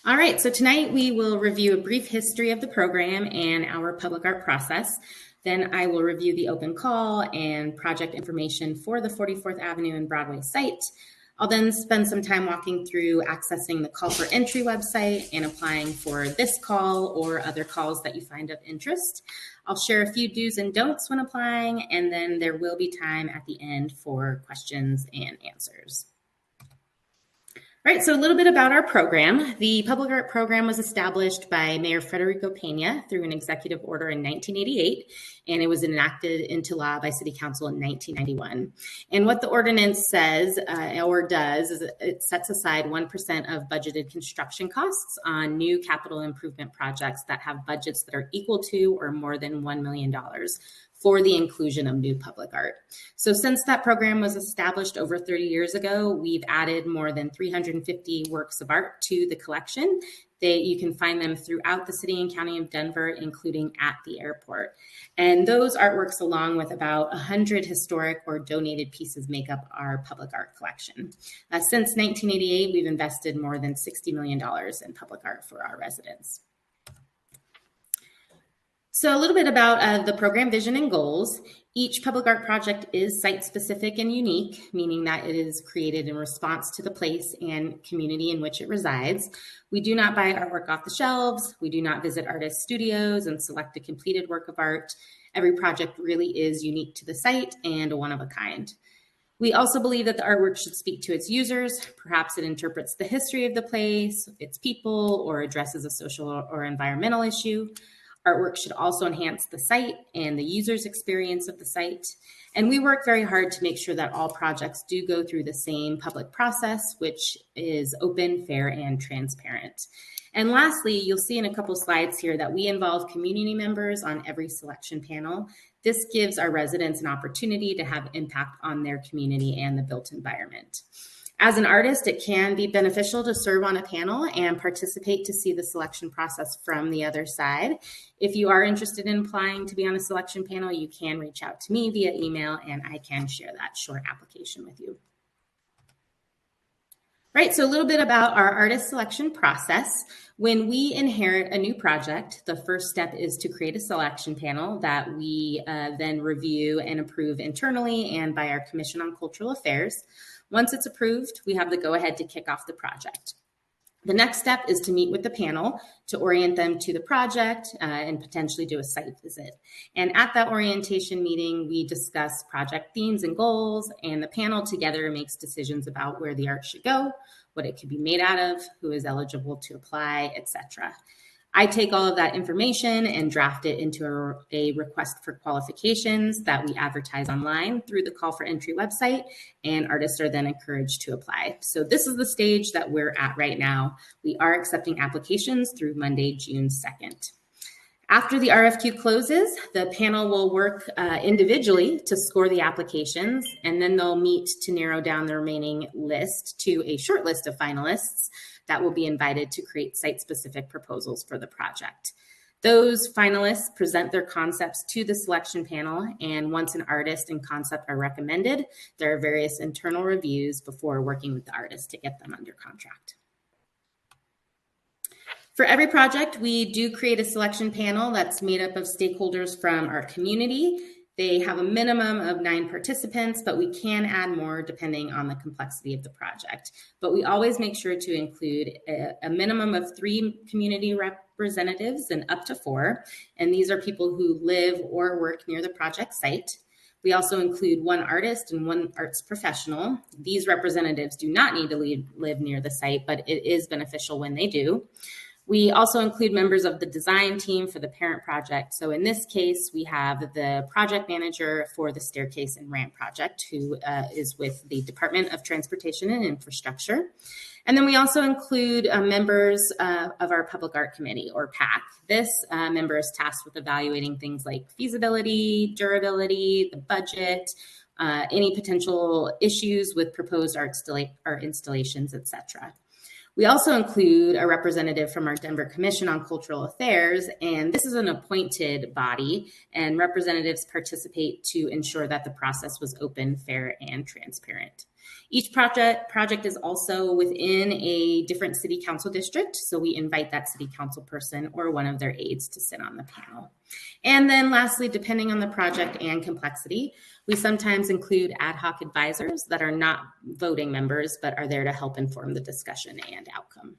All right, so tonight we will review a brief history of the program and our public art process. Then I will review the open call and project information for the 44th Avenue and Broadway site. I'll then spend some time walking through accessing the call for entry website and applying for this call or other calls that you find of interest. I'll share a few do's and don'ts when applying, and then there will be time at the end for questions and answers. All right, so a little bit about our program. The Public Art Program was established by Mayor Federico Pena through an executive order in 1988, and it was enacted into law by City Council in 1991. And what the ordinance says or does is it sets aside 1% of budgeted construction costs on new capital improvement projects that have budgets that are equal to or more than $1 million for the inclusion of new public art. So since that program was established over 30 years ago, we've added more than 350 works of art to the collection. You can find them throughout the city and county of Denver, including at the airport. And those artworks, along with about 100 historic or donated pieces, make up our public art collection. Since 1988, we've invested more than $60 million in public art for our residents. So a little bit about the program vision and goals. Each public art project is site-specific and unique, meaning that it is created in response to the place and community in which it resides. We do not buy artwork off the shelves. We do not visit artist studios and select a completed work of art. Every project really is unique to the site and a one of a kind. We also believe that the artwork should speak to its users. Perhaps it interprets the history of the place, its people, or addresses a social or environmental issue. Artwork should also enhance the site and the user's experience of the site. And we work very hard to make sure that all projects do go through the same public process, which is open, fair, and transparent. And lastly, you'll see in a couple slides here that we involve community members on every selection panel. This gives our residents an opportunity to have impact on their community and the built environment. As an artist, it can be beneficial to serve on a panel and participate to see the selection process from the other side. If you are interested in applying to be on a selection panel, you can reach out to me via email and I can share that short application with you. Right, so a little bit about our artist selection process. When we inherit a new project, the first step is to create a selection panel that we then review and approve internally and by our Commission on Cultural Affairs. Once it's approved, we have the go-ahead to kick off the project. The next step is to meet with the panel to orient them to the project and potentially do a site visit. And at that orientation meeting, we discuss project themes and goals, and the panel together makes decisions about where the art should go, what it could be made out of, who is eligible to apply, etc. I take all of that information and draft it into a request for qualifications that we advertise online through the call for entry website, and artists are then encouraged to apply. So this is the stage that we're at right now. We are accepting applications through Monday, June 2nd. After the RFQ closes, the panel will work individually to score the applications, and then they'll meet to narrow down the remaining list to a short list of finalists that will be invited to create site-specific proposals for the project. Those finalists present their concepts to the selection panel, and once an artist and concept are recommended, there are various internal reviews before working with the artist to get them under contract. For every project, we do create a selection panel that's made up of stakeholders from our community. They have a minimum of 9 participants, but we can add more depending on the complexity of the project. But we always make sure to include a minimum of 3 community representatives and up to 4. And these are people who live or work near the project site. We also include 1 artist and 1 arts professional. These representatives do not need to live near the site, but it is beneficial when they do. We also include members of the design team for the parent project. So in this case, we have the project manager for the staircase and ramp project, who is with the Department of Transportation and Infrastructure. And then we also include members of our Public Art Committee, or PAC. This member is tasked with evaluating things like feasibility, durability, the budget, any potential issues with proposed art installations, etc. We also include a representative from our Denver Commission on Cultural Affairs, and this is an appointed body, and representatives participate to ensure that the process was open, fair, and transparent. Each project is also within a different city council district, so we invite that city council person or one of their aides to sit on the panel. And then lastly, depending on the project and complexity, we sometimes include ad hoc advisors that are not voting members, but are there to help inform the discussion and outcome.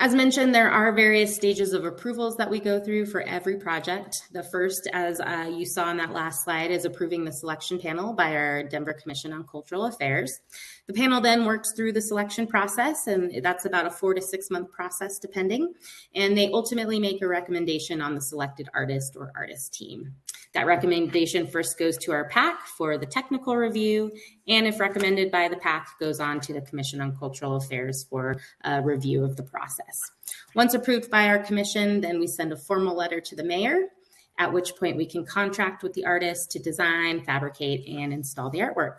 As mentioned, there are various stages of approvals that we go through for every project. The first, as you saw on that last slide, is approving the selection panel by our Denver Commission on Cultural Affairs. The panel then works through the selection process, and that's about a 4 to 6 month process depending, and they ultimately make a recommendation on the selected artist or artist team. That recommendation first goes to our PAC for the technical review, and if recommended by the PAC, goes on to the Commission on Cultural Affairs for a review of the process. Once approved by our commission, then we send a formal letter to the mayor, at which point we can contract with the artist to design, fabricate, and install the artwork.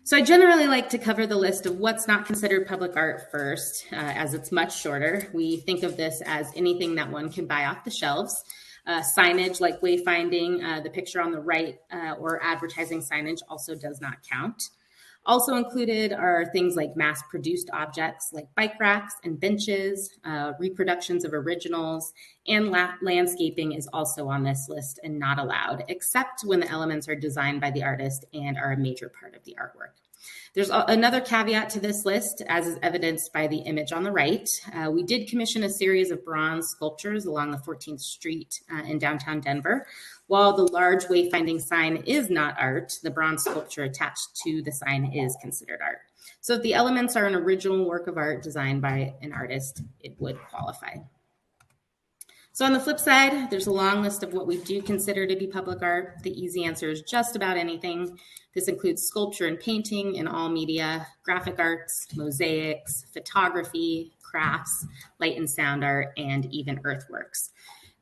So I generally like to cover the list of what's not considered public art first, as it's much shorter. We think of this as anything that one can buy off the shelves. Signage like wayfinding, the picture on the right, or advertising signage also does not count. Also included are things like mass-produced objects like bike racks and benches, reproductions of originals, and landscaping is also on this list and not allowed, except when the elements are designed by the artist and are a major part of the artwork. There's another caveat to this list, as is evidenced by the image on the right. We did commission a series of bronze sculptures along the 14th Street in downtown Denver. While the large wayfinding sign is not art, the bronze sculpture attached to the sign is considered art. So if the elements are an original work of art designed by an artist, it would qualify. So on the flip side, there's a long list of what we do consider to be public art. The easy answer is just about anything. This includes sculpture and painting in all media, graphic arts, mosaics, photography, crafts, light and sound art, and even earthworks.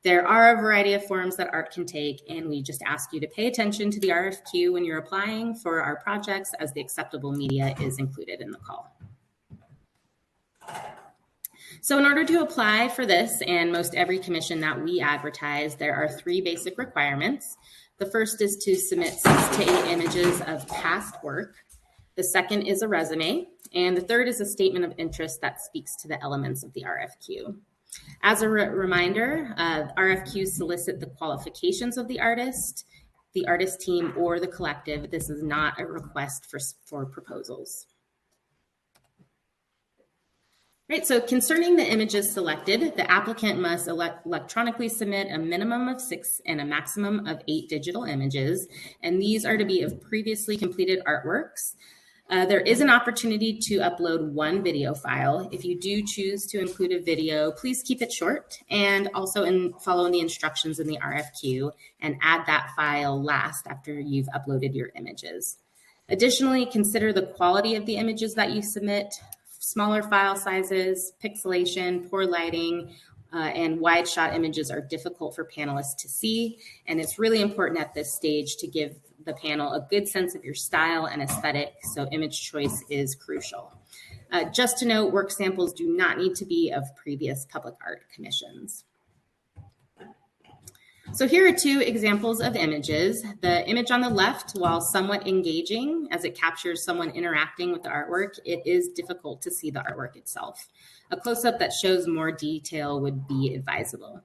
There are a variety of forms that art can take, and we just ask you to pay attention to the RFQ when you're applying for our projects, as the acceptable media is included in the call. So in order to apply for this and most every commission that we advertise, there are 3 basic requirements. The first is to submit 6 to 8 images of past work. The second is a resume. And the third is a statement of interest that speaks to the elements of the RFQ. As a reminder, RFQs solicit the qualifications of the artist team, or the collective. This is not a request for proposals. Right, so concerning the images selected, the applicant must electronically submit a minimum of 6 and a maximum of 8 digital images, and these are to be of previously completed artworks. There is an opportunity to upload 1 video file. If you do choose to include a video, please keep it short, and also follow the instructions in the RFQ and add that file last after you've uploaded your images. Additionally, consider the quality of the images that you submit. Smaller file sizes, pixelation, poor lighting, and wide shot images are difficult for panelists to see. And it's really important at this stage to give the panel a good sense of your style and aesthetic, so image choice is crucial. Just to note, work samples do not need to be of previous public art commissions. So here are 2 examples of images. The image on the left, while somewhat engaging as it captures someone interacting with the artwork, it is difficult to see the artwork itself. A close-up that shows more detail would be advisable.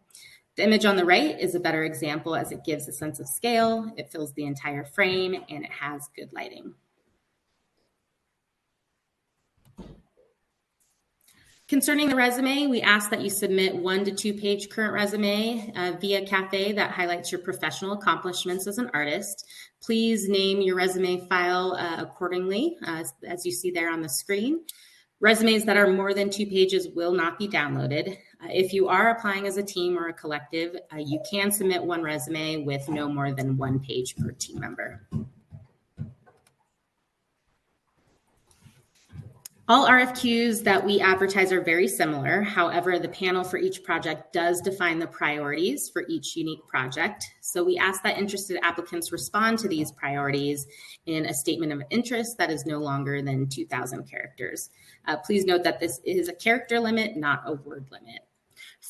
The image on the right is a better example as it gives a sense of scale, it fills the entire frame, and it has good lighting. Concerning the resume, we ask that you submit 1 to 2 page current resume via Cafe that highlights your professional accomplishments as an artist. Please name your resume file accordingly, as you see there on the screen. Resumes that are more than 2 pages will not be downloaded. If you are applying as a team or a collective, you can submit 1 resume with no more than 1 page per team member. All RFQs that we advertise are very similar. However, the panel for each project does define the priorities for each unique project. So we ask that interested applicants respond to these priorities in a statement of interest that is no longer than 2,000 characters. Please note that this is a character limit, not a word limit.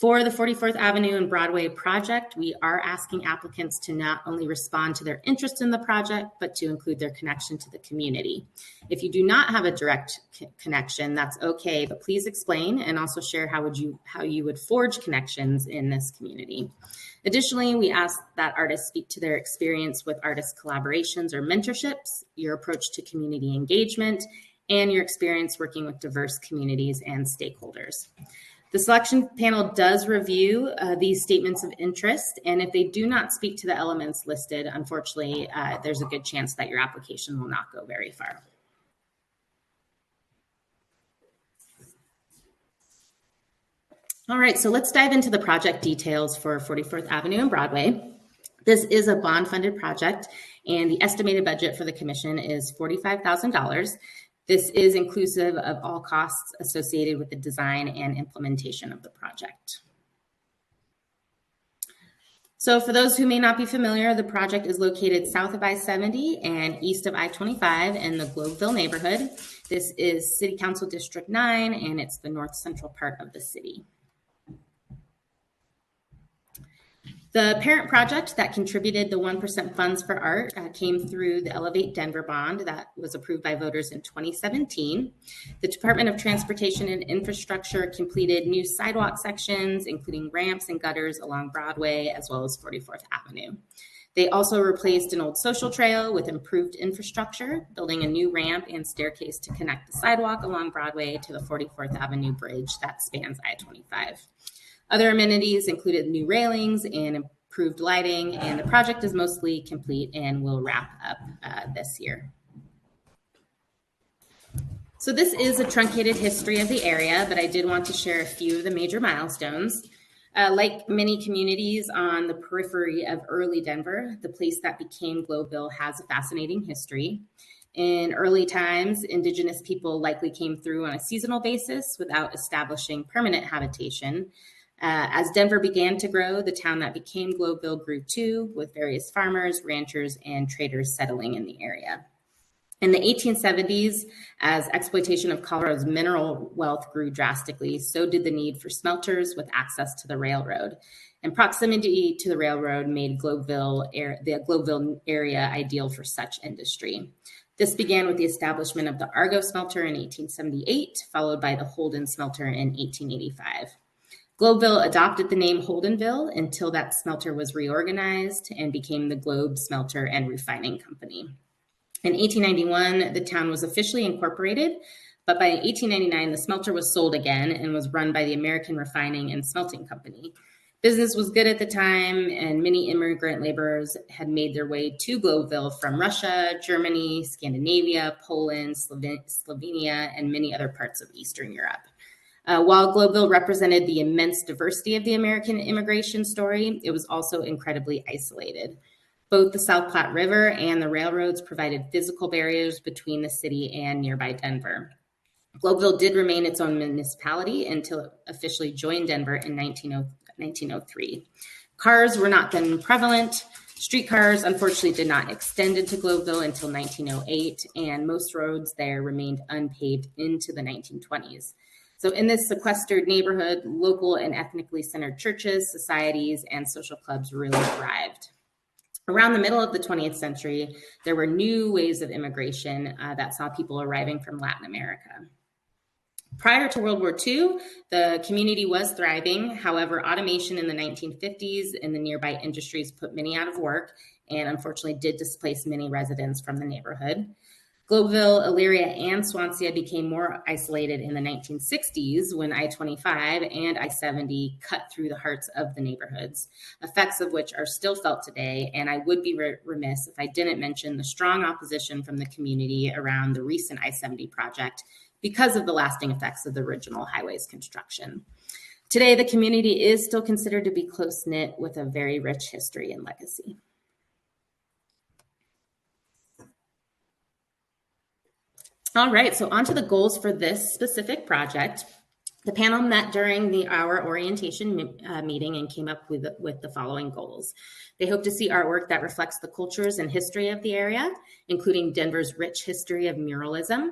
For the 44th Avenue and Broadway project, we are asking applicants to not only respond to their interest in the project, but to include their connection to the community. If you do not have a direct connection, that's okay, but please explain and also share how you would forge connections in this community. Additionally, we ask that artists speak to their experience with artist collaborations or mentorships, your approach to community engagement, and your experience working with diverse communities and stakeholders. The selection panel does review these statements of interest, and if they do not speak to the elements listed, unfortunately, there's a good chance that your application will not go very far. All right, so let's dive into the project details for 44th Avenue and Broadway. This is a bond-funded project, and the estimated budget for the commission is $45,000. This is inclusive of all costs associated with the design and implementation of the project. So for those who may not be familiar, the project is located south of I-70 and east of I-25 in the Globeville neighborhood. This is City Council District 9, and it's the north central part of the city. The parent project that contributed the 1% funds for art came through the Elevate Denver bond that was approved by voters in 2017. The Department of Transportation and Infrastructure completed new sidewalk sections, including ramps and gutters along Broadway, as well as 44th Avenue. They also replaced an old social trail with improved infrastructure, building a new ramp and staircase to connect the sidewalk along Broadway to the 44th Avenue bridge that spans I-25. Other amenities included new railings and improved lighting, and the project is mostly complete and will wrap up this year. So this is a truncated history of the area, but I did want to share a few of the major milestones. Like many communities on the periphery of early Denver, the place that became Globeville has a fascinating history. In early times, indigenous people likely came through on a seasonal basis without establishing permanent habitation. As Denver began to grow, the town that became Globeville grew too, with various farmers, ranchers, and traders settling in the area. In the 1870s, as exploitation of Colorado's mineral wealth grew drastically, so did the need for smelters with access to the railroad. And proximity to the railroad made the Globeville area ideal for such industry. This began with the establishment of the Argo smelter in 1878, followed by the Holden smelter in 1885. Globeville adopted the name Holdenville until that smelter was reorganized and became the Globe Smelter and Refining Company. In 1891, the town was officially incorporated, but by 1899, the smelter was sold again and was run by the American Refining and Smelting Company. Business was good at the time, and many immigrant laborers had made their way to Globeville from Russia, Germany, Scandinavia, Poland, Slovenia, and many other parts of Eastern Europe. While Globeville represented the immense diversity of the American immigration story, it was also incredibly isolated. Both the South Platte River and the railroads provided physical barriers between the city and nearby Denver. Globeville did remain its own municipality until it officially joined Denver in 1903. Cars were not then prevalent. Streetcars, unfortunately, did not extend into Globeville until 1908, and most roads there remained unpaved into the 1920s. So in this sequestered neighborhood, local and ethnically centered churches, societies, and social clubs really thrived. Around the middle of the 20th century, there were new waves of immigration that saw people arriving from Latin America. Prior to World War II, the community was thriving. However, automation in the 1950s and the nearby industries put many out of work and unfortunately did displace many residents from the neighborhood. Globeville, Elyria, and Swansea became more isolated in the 1960s when I-25 and I-70 cut through the hearts of the neighborhoods, effects of which are still felt today. And I would be remiss if I didn't mention the strong opposition from the community around the recent I-70 project because of the lasting effects of the original highway's construction. Today, the community is still considered to be close-knit with a very rich history and legacy. All right, so on to the goals for this specific project. The panel met during our orientation meeting and came up with the following goals. They hope to see artwork that reflects the cultures and history of the area, including Denver's rich history of muralism.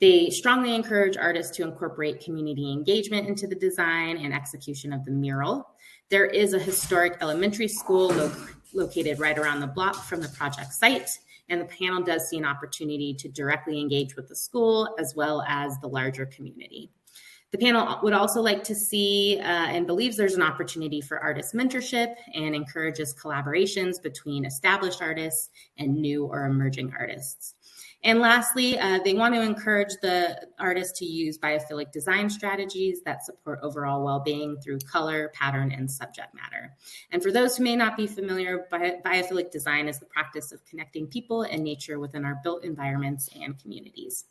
They strongly encourage artists to incorporate community engagement into the design and execution of the mural. There is a historic elementary school located right around the block from the project site, and the panel does see an opportunity to directly engage with the school as well as the larger community. The panel would also like to see and believes there's an opportunity for artist mentorship and encourages collaborations between established artists and new or emerging artists. And lastly, they want to encourage the artists to use biophilic design strategies that support overall well-being through color, pattern, and subject matter. And for those who may not be familiar, biophilic design is the practice of connecting people and nature within our built environments and communities.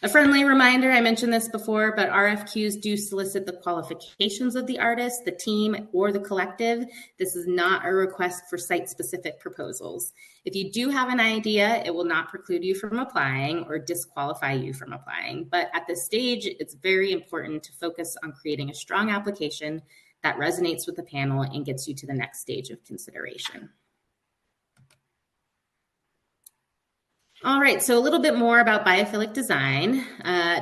A friendly reminder, I mentioned this before, but RFQs do solicit the qualifications of the artist, the team, or the collective. This is not a request for site-specific proposals. If you do have an idea, it will not preclude you from applying or disqualify you from applying. But at this stage, it's very important to focus on creating a strong application that resonates with the panel and gets you to the next stage of consideration. All right, so a little bit more about biophilic design.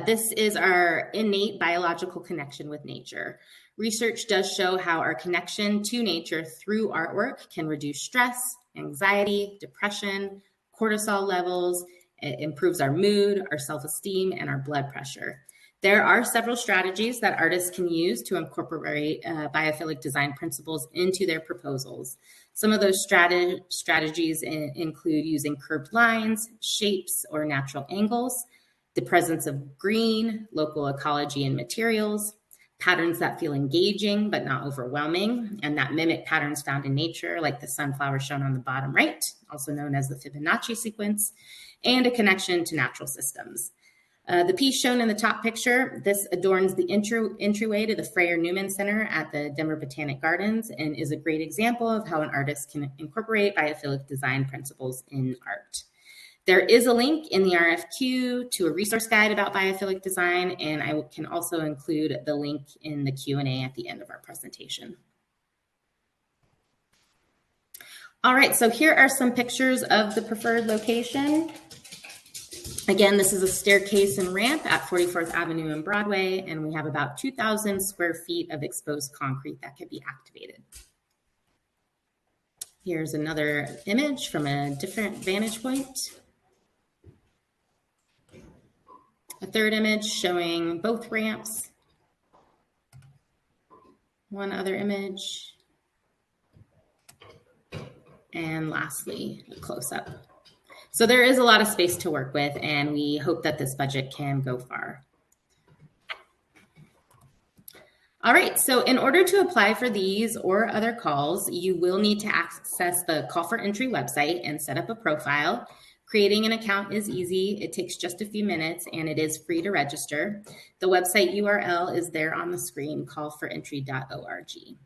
This is our innate biological connection with nature. Research does show how our connection to nature through artwork can reduce stress, anxiety, depression, cortisol levels. It improves our mood, our self-esteem, and our blood pressure. There are several strategies that artists can use to incorporate biophilic design principles into their proposals. Some of those strategies include using curved lines, shapes, or natural angles, the presence of green, local ecology and materials, patterns that feel engaging but not overwhelming, and that mimic patterns found in nature, like the sunflower shown on the bottom right, also known as the Fibonacci sequence, and a connection to natural systems. The piece shown in the top picture, this adorns the entryway to the Freyer Newman Center at the Denver Botanic Gardens and is a great example of how an artist can incorporate biophilic design principles in art. There is a link in the RFQ to a resource guide about biophilic design, and I can also include the link in the Q&A at the end of our presentation. All right, so here are some pictures of the preferred location. Again, this is a staircase and ramp at 44th Avenue and Broadway, and we have about 2,000 square feet of exposed concrete that could be activated. Here's another image from a different vantage point. A third image showing both ramps. One other image. And lastly, a close-up. So there is a lot of space to work with, and we hope that this budget can go far. All right, so in order to apply for these or other calls, you will need to access the Call for Entry website and set up a profile. Creating an account is easy. It takes just a few minutes, and it is free to register. The website URL is there on the screen, callforentry.org.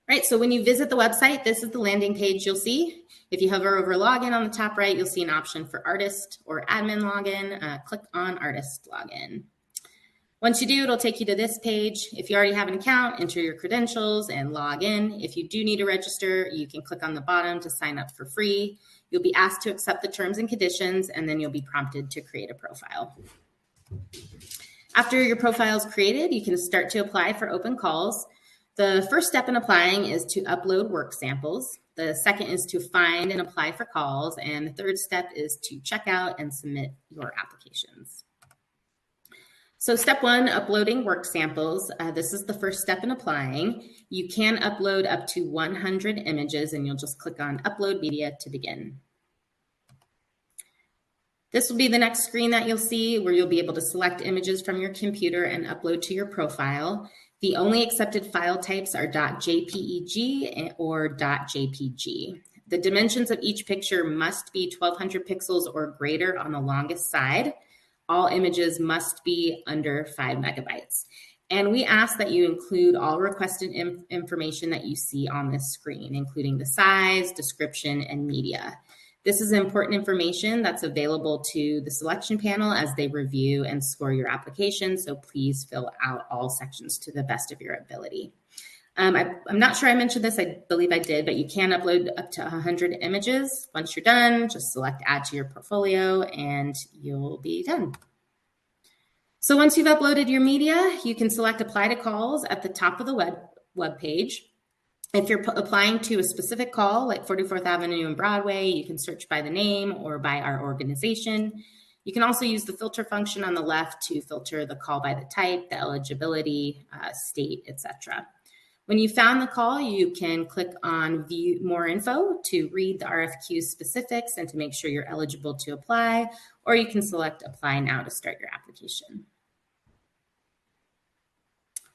Right, so when you visit the website, this is the landing page you'll see. If you hover over login on the top right, you'll see an option for artist or admin login. Click on artist login. Once you do, it'll take you to this page. If you already have an account, enter your credentials and log in. If you do need to register, you can click on the bottom to sign up for free. You'll be asked to accept the terms and conditions, and then you'll be prompted to create a profile. After your profile is created, you can start to apply for open calls. The first step in applying is to upload work samples. The second is to find and apply for calls. And the third step is to check out and submit your applications. So step one, uploading work samples. This is the first step in applying. You can upload up to 100 images, and you'll just click on Upload Media to begin. This will be the next screen that you'll see, where you'll be able to select images from your computer and upload to your profile. The only accepted file types are .jpeg or .jpg. The dimensions of each picture must be 1200 pixels or greater on the longest side. All images must be under 5 megabytes. And we ask that you include all requested information that you see on this screen, including the size, description, and media. This is important information that's available to the selection panel as they review and score your application, so please fill out all sections to the best of your ability. I'm not sure I mentioned this, I believe I did, but you can upload up to 100 images. Once you're done, just select add to your portfolio and you'll be done. So once you've uploaded your media, you can select apply to calls at the top of the web page. If you're applying to a specific call, like 44th Avenue and Broadway, you can search by the name or by our organization. You can also use the filter function on the left to filter the call by the type, the eligibility, state, etc. When you found the call, you can click on View More Info to read the RFQ specifics and to make sure you're eligible to apply, or you can select Apply Now to start your application.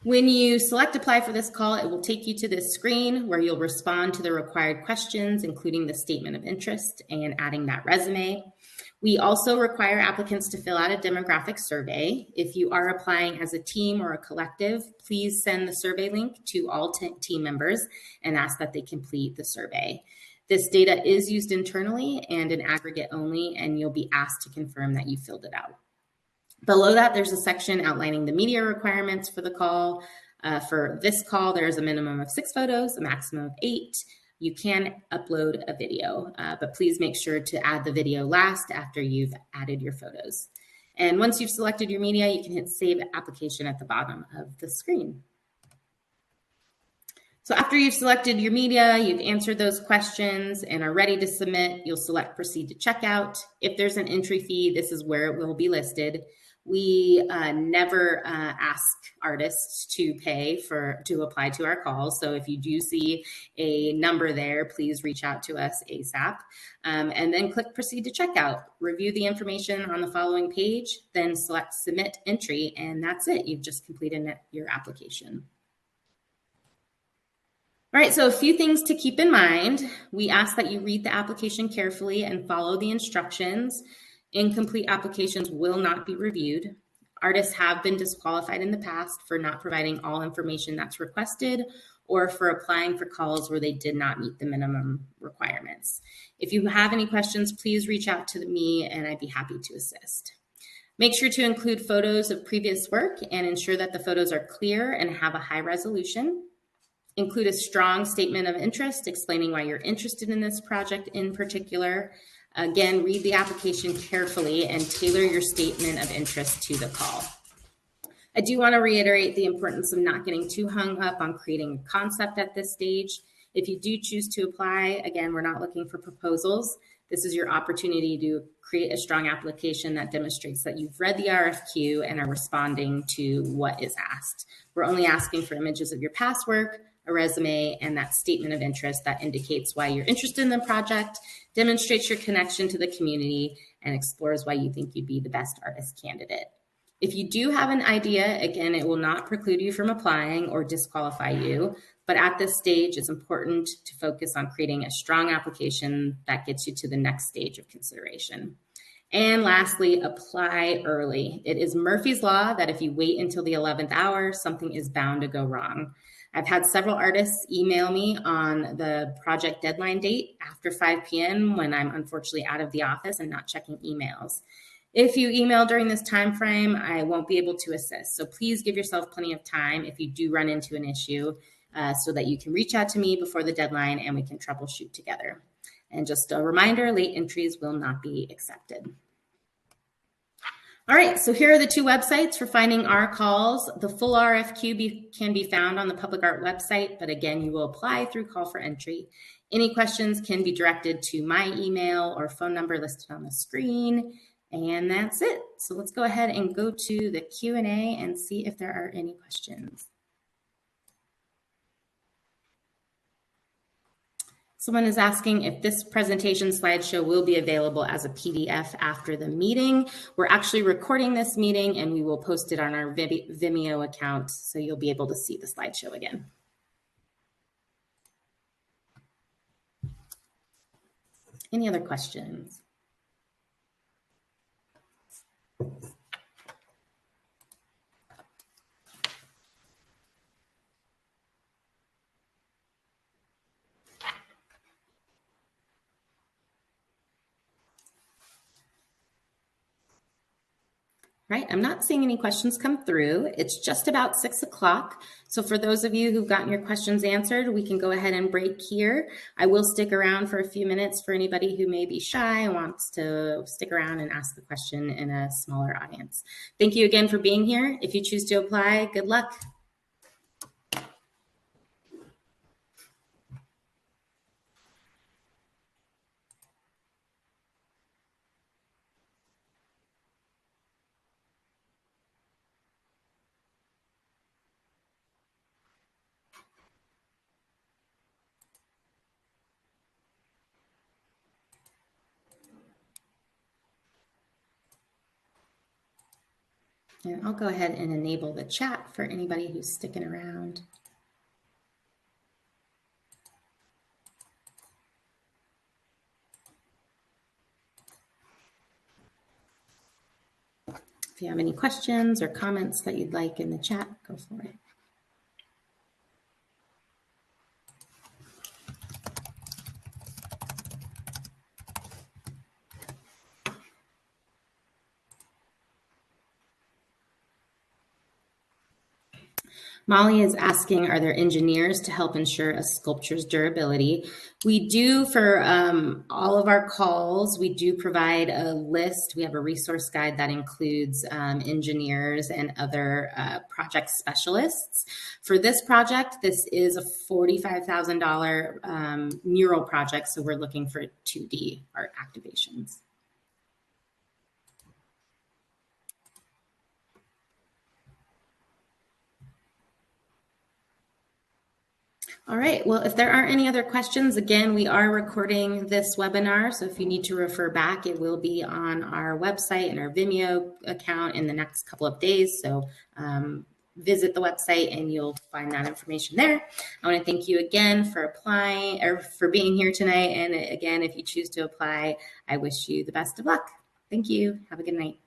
When you select apply for this call, it will take you to this screen where you'll respond to the required questions, including the statement of interest and adding that resume. We also require applicants to fill out a demographic survey. If you are applying as a team or a collective, please send the survey link to all team members and ask that they complete the survey. This data is used internally and in aggregate only, and you'll be asked to confirm that you filled it out. Below that, there's a section outlining the media requirements for the call. For this call, there's a minimum of 6 photos, a maximum of 8. You can upload a video, but please make sure to add the video last after you've added your photos. And once you've selected your media, you can hit Save Application at the bottom of the screen. So after you've selected your media, you've answered those questions and are ready to submit, you'll select Proceed to Checkout. If there's an entry fee, this is where it will be listed. We never ask artists to pay to apply to our calls. So if you do see a number there, please reach out to us ASAP. And then click Proceed to Checkout. Review the information on the following page, then select Submit Entry, and that's it. You've just completed your application. All right, so a few things to keep in mind. We ask that you read the application carefully and follow the instructions. Incomplete applications will not be reviewed. Artists have been disqualified in the past for not providing all information that's requested or for applying for calls where they did not meet the minimum requirements. If you have any questions, please reach out to me and I'd be happy to assist. Make sure to include photos of previous work and ensure that the photos are clear and have a high resolution. Include a strong statement of interest explaining why you're interested in this project in particular. Again, read the application carefully and tailor your statement of interest to the call. I do want to reiterate the importance of not getting too hung up on creating a concept at this stage. If you do choose to apply, again, we're not looking for proposals. This is your opportunity to create a strong application that demonstrates that you've read the RFQ and are responding to what is asked. We're only asking for images of your past work, a resume, and that statement of interest that indicates why you're interested in the project, demonstrates your connection to the community, and explores why you think you'd be the best artist candidate. If you do have an idea, again, it will not preclude you from applying or disqualify you, but at this stage, it's important to focus on creating a strong application that gets you to the next stage of consideration. And lastly, apply early. It is Murphy's Law that if you wait until the 11th hour, something is bound to go wrong. I've had several artists email me on the project deadline date after 5 p.m. when I'm unfortunately out of the office and not checking emails. If you email during this time frame, I won't be able to assist. So please give yourself plenty of time if you do run into an issue so that you can reach out to me before the deadline and we can troubleshoot together. And just a reminder, late entries will not be accepted. All right, so here are the 2 websites for finding our calls. The full RFQ can be found on the Public Art website, but again, you will apply through Call for Entry. Any questions can be directed to my email or phone number listed on the screen, and that's it. So let's go ahead and go to the Q&A and see if there are any questions. Someone is asking if this presentation slideshow will be available as a PDF after the meeting. We're actually recording this meeting and we will post it on our Vimeo account, so you'll be able to see the slideshow again. Any other questions? Right, I'm not seeing any questions come through. It's just about 6 o'clock. So for those of you who've gotten your questions answered, we can go ahead and break here. I will stick around for a few minutes for anybody who may be shy and wants to stick around and ask the question in a smaller audience. Thank you again for being here. If you choose to apply, good luck. And I'll go ahead and enable the chat for anybody who's sticking around. If you have any questions or comments that you'd like in the chat, go for it. Molly is asking, are there engineers to help ensure a sculpture's durability? We do for all of our calls, we do provide a list. We have a resource guide that includes engineers and other project specialists. For this project, this is a $45,000 mural project, so we're looking for 2D art activations. All right, well, if there aren't any other questions, again, we are recording this webinar, so if you need to refer back, it will be on our website and our Vimeo account in the next couple of days, so visit the website and you'll find that information there. I want to thank you again for applying or for being here tonight, and again, if you choose to apply, I wish you the best of luck. Thank you. Have a good night.